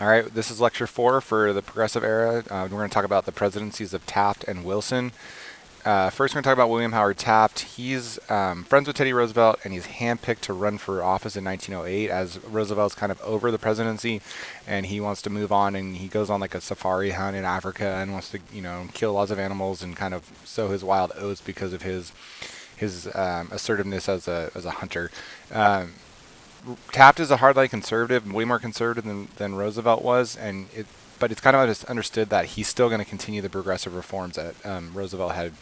All right, this is lecture 4 for the Progressive Era. We're going to talk about the presidencies of Taft and Wilson. First, we're going to talk about William Howard Taft. He's friends with Teddy Roosevelt, and he's handpicked to run for office in 1908 as Roosevelt's kind of over the presidency, and he wants to move on, and he goes on like a safari hunt in Africa and wants to, kill lots of animals and kind of sow his wild oats because of his assertiveness as a hunter. Um, Taft is a hardline conservative, way more conservative than Roosevelt was, but it's kind of just understood that he's still going to continue the progressive reforms that Roosevelt had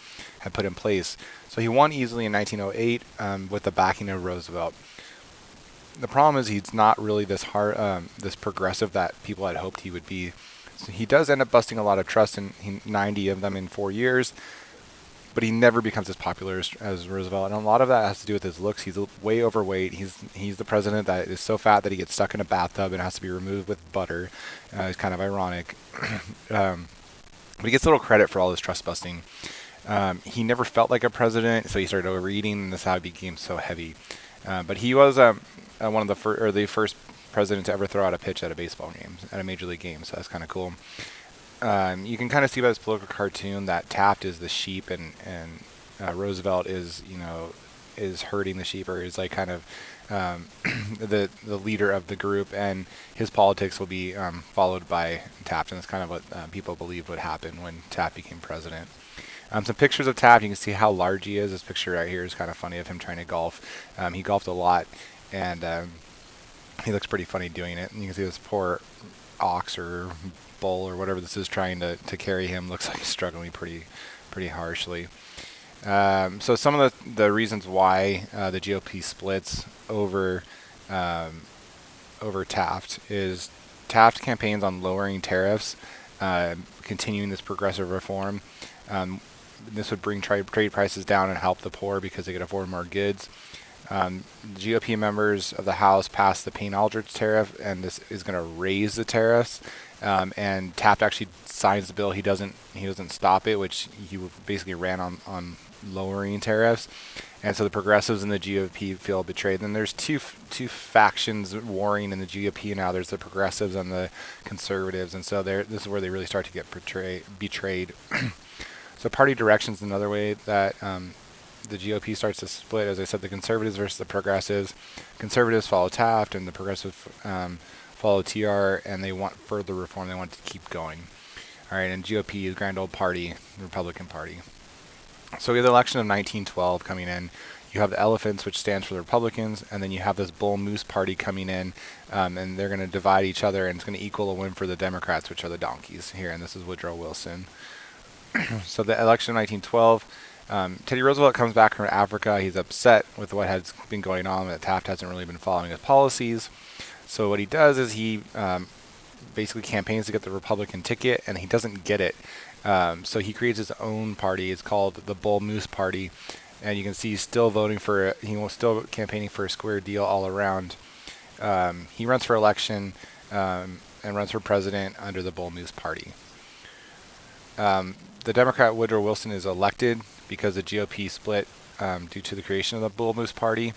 put in place. So he won easily in 1908 with the backing of Roosevelt. The problem is he's not really this progressive that people had hoped he would be. So he does end up busting a lot of trust in 90 of them in 4 years, but he never becomes as popular as Roosevelt, and a lot of that has to do with his looks. He's way overweight. He's the president that is so fat that he gets stuck in a bathtub and has to be removed with butter. It's kind of ironic, but he gets little credit for all this trust busting. He never felt like a president, so he started overeating, and this is how he became so heavy. But he was one of the first president to ever throw out a pitch at a baseball game, at a major league game. So that's kind of cool. You can kind of see by this political cartoon that Taft is the sheep and Roosevelt is herding the sheep, or is like kind of the leader of the group, and his politics will be followed by Taft, and that's kind of what people believe would happen when Taft became president. Some pictures of Taft, you can see how large he is. This picture right here is kind of funny of him trying to golf. He golfed a lot, and he looks pretty funny doing it. And you can see this poor ox or bull or whatever this is trying to carry him. Looks like he's struggling pretty harshly. So some of the reasons why the GOP splits over Taft is Taft campaigns on lowering tariffs, continuing this progressive reform. This would bring trade prices down and help the poor because they could afford more goods. GOP members of the House passed the Payne-Aldrich tariff, and this is going to raise the tariffs. And Taft actually signs the bill. He doesn't stop it, which he basically ran on lowering tariffs. And so the progressives and the GOP feel betrayed. Then there's two factions warring in the GOP now. There's the progressives and the conservatives, and so this is where they really start to get betrayed. So party direction is another way that the GOP starts to split. As I said, the conservatives versus the progressives. Conservatives follow Taft, and the progressives follow TR, and they want further reform. They want to keep going. All right, and GOP is Grand Old Party, Republican Party. So we have the election of 1912 coming in. You have the elephants, which stands for the Republicans, and then you have this bull moose party coming in, and they're going to divide each other, and it's going to equal a win for the Democrats, which are the donkeys here, and this is Woodrow Wilson. So the election of 1912, Teddy Roosevelt comes back from Africa. He's upset with what has been going on, that Taft hasn't really been following his policies. So what he does is he basically campaigns to get the Republican ticket, and he doesn't get it. So he creates his own party. It's called the Bull Moose Party, and you can see he's still he was still campaigning for a square deal all around. He runs for election and runs for president under the Bull Moose Party. The Democrat Woodrow Wilson is elected because the GOP split due to the creation of the Bull Moose Party.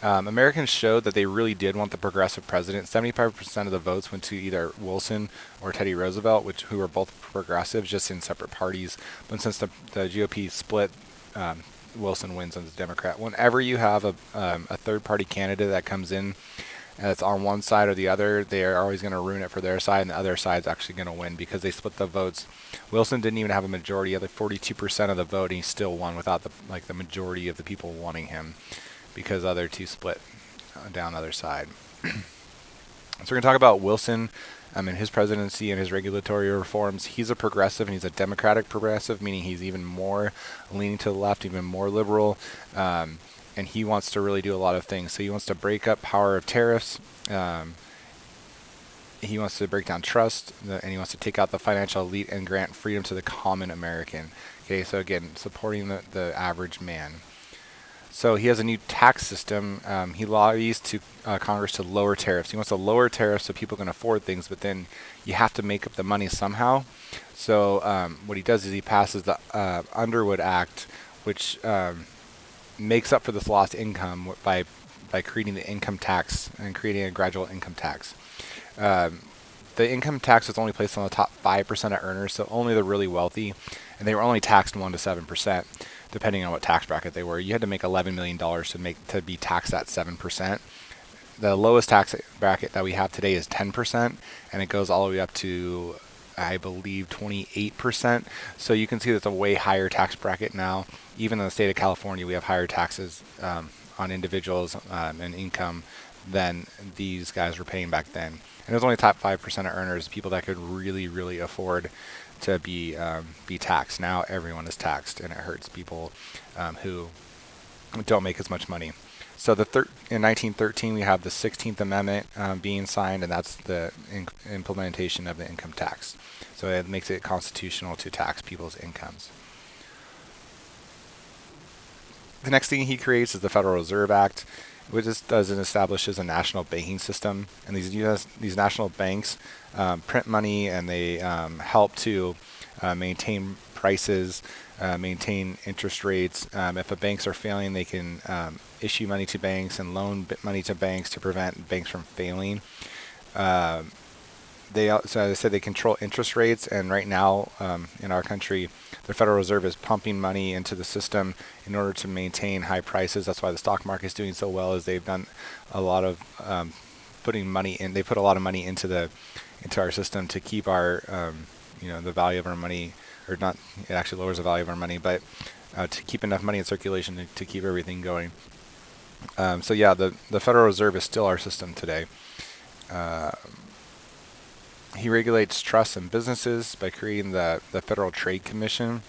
Americans showed that they really did want the progressive president. 75% of the votes went to either Wilson or Teddy Roosevelt, who were both progressives, just in separate parties. But since the GOP split, Wilson wins as a Democrat. Whenever you have a third-party candidate that comes in that's on one side or the other, they are always going to ruin it for their side, and the other side's actually going to win because they split the votes. Wilson didn't even have a majority. He had like 42% of the vote, and he still won without the majority of the people wanting him, because the other two split down the other side. So we're going to talk about Wilson and his presidency and his regulatory reforms. He's a progressive, and he's a democratic progressive, meaning he's even more leaning to the left, even more liberal. And he wants to really do a lot of things. So he wants to break up power of tariffs. He wants to break down trust, and he wants to take out the financial elite and grant freedom to the common American. Okay, so again, supporting the average man. So he has a new tax system. He lobbies to Congress to lower tariffs. He wants to lower tariffs so people can afford things, but then you have to make up the money somehow. So what he does is he passes the Underwood Act, which makes up for this lost income by creating the income tax and creating a gradual income tax. the income tax was only placed on the top 5% of earners, so only the really wealthy, and they were only taxed 1 to 7%, depending on what tax bracket they were. You had to make $11 million to be taxed at 7%. The lowest tax bracket that we have today is 10%, and it goes all the way up to, I believe, 28%. So you can see that's a way higher tax bracket now. Even in the state of California, we have higher taxes on individuals and income than these guys were paying back then. And it was only top 5% of earners, people that could really, really afford to be taxed. Now everyone is taxed, and it hurts people who don't make as much money. So in 1913, we have the 16th Amendment being signed, and that's the implementation of the income tax. So it makes it constitutional to tax people's incomes. The next thing he creates is the Federal Reserve Act, which does and establishes a national banking system. And these national banks print money, and they help to maintain prices, maintain interest rates. If banks are failing, they can issue money to banks and loan money to banks to prevent banks from failing. So as I said, they control interest rates, and right now in our country, the Federal Reserve is pumping money into the system in order to maintain high prices. That's why the stock market is doing so well, as they've done a lot of putting money in. They put a lot of money into our system to keep our the value of our money, or not. It actually lowers the value of our money, but to keep enough money in circulation to keep everything going. So yeah, the Federal Reserve is still our system today. He regulates trusts and businesses by creating the Federal Trade Commission.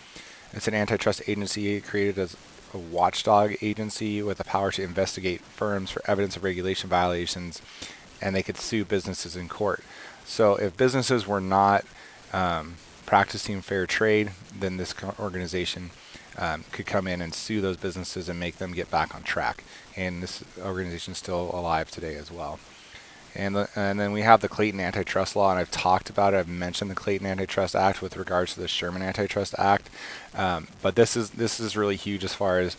It's an antitrust agency created as a watchdog agency with the power to investigate firms for evidence of regulation violations, and they could sue businesses in court. So if businesses were not practicing fair trade, then this organization could come in and sue those businesses and make them get back on track. And this organization is still alive today as well. And then we have the Clayton Antitrust Law, and I've talked about it. I've mentioned the Clayton Antitrust Act with regards to the Sherman Antitrust Act. But this is really huge as far as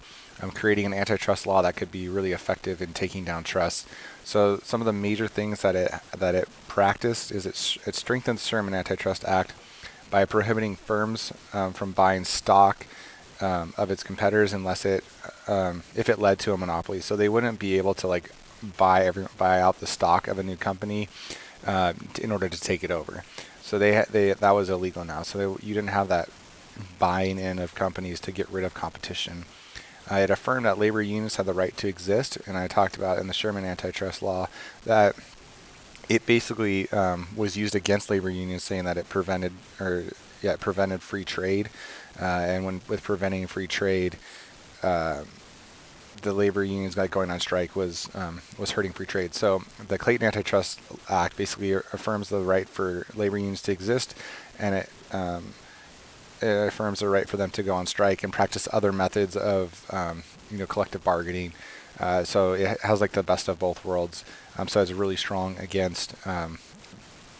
creating an antitrust law that could be really effective in taking down trusts. So some of the major things that it practiced is it strengthened the Sherman Antitrust Act by prohibiting firms from buying stock of its competitors unless if it led to a monopoly. So they wouldn't be able to buy out the stock of a new company in order to take it over. So that was illegal now. So you didn't have that buying in of companies to get rid of competition. It affirmed that labor unions had the right to exist, and I talked about in the Sherman Antitrust Law that it basically was used against labor unions, saying that it prevented free trade, and with preventing free trade, the labor unions going on strike was hurting free trade. So the Clayton Antitrust Act basically affirms the right for labor unions to exist, and it affirms the right for them to go on strike and practice other methods of collective bargaining. So it has the best of both worlds. So it's really strong against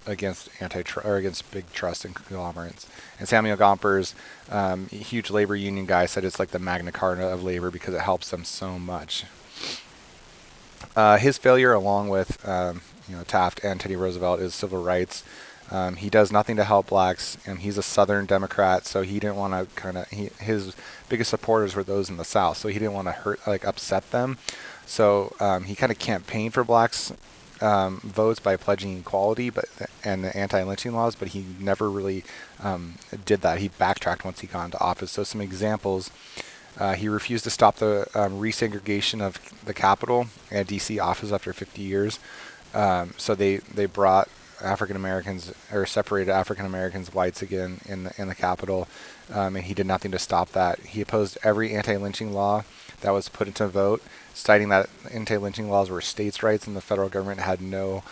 against big trust and conglomerates. And Samuel Gompers, a huge labor union guy, said it's like the Magna Carta of labor because it helps them so much. His failure, along with Taft and Teddy Roosevelt, is civil rights. He does nothing to help blacks, and he's a Southern Democrat, so he didn't want to his biggest supporters were those in the South, so he didn't want to upset them. So he kind of campaigned for blacks votes by pledging equality and the anti-lynching laws, but he never really did that. He backtracked once he got into office. So some examples: he refused to stop the resegregation of the Capitol and D.C. office after 50 years. So they brought African Americans, or separated African Americans, whites again in the Capitol, and he did nothing to stop that. He opposed every anti-lynching law that was put into vote, citing that anti-lynching laws were states' rights and the federal government had no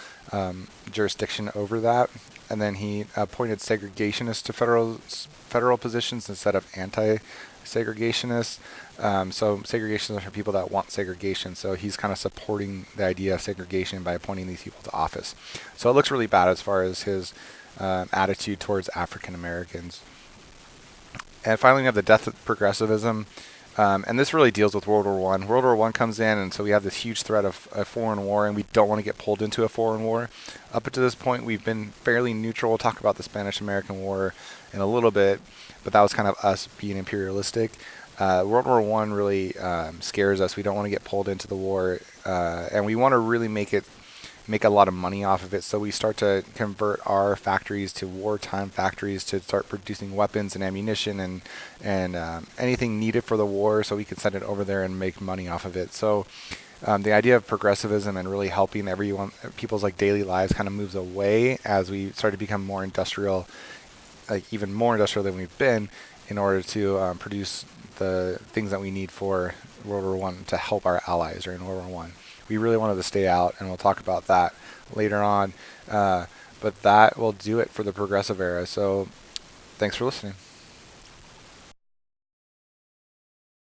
jurisdiction over that. And then he appointed segregationists to federal positions instead of anti-segregationists. So segregationists are for people that want segregation. So he's kind of supporting the idea of segregation by appointing these people to office. So it looks really bad as far as his attitude towards African Americans. And finally, we have the death of progressivism. And this really deals with World War One. World War One comes in, and so we have this huge threat of a foreign war, and we don't want to get pulled into a foreign war. Up until this point, we've been fairly neutral. We'll talk about the Spanish-American War in a little bit, but that was kind of us being imperialistic. World War One really scares us. We don't want to get pulled into the war, and we want to really make a lot of money off of it. So we start to convert our factories to wartime factories to start producing weapons and ammunition and anything needed for the war, so we can send it over there and make money off of it. So the idea of progressivism and really helping people's like daily lives kind of moves away as we start to become more industrial, like even more industrial than we've been, in order to produce the things that we need for World War One to help our allies during World War One. We really wanted to stay out, and we'll talk about that later on. But that will do it for the progressive era. So thanks for listening.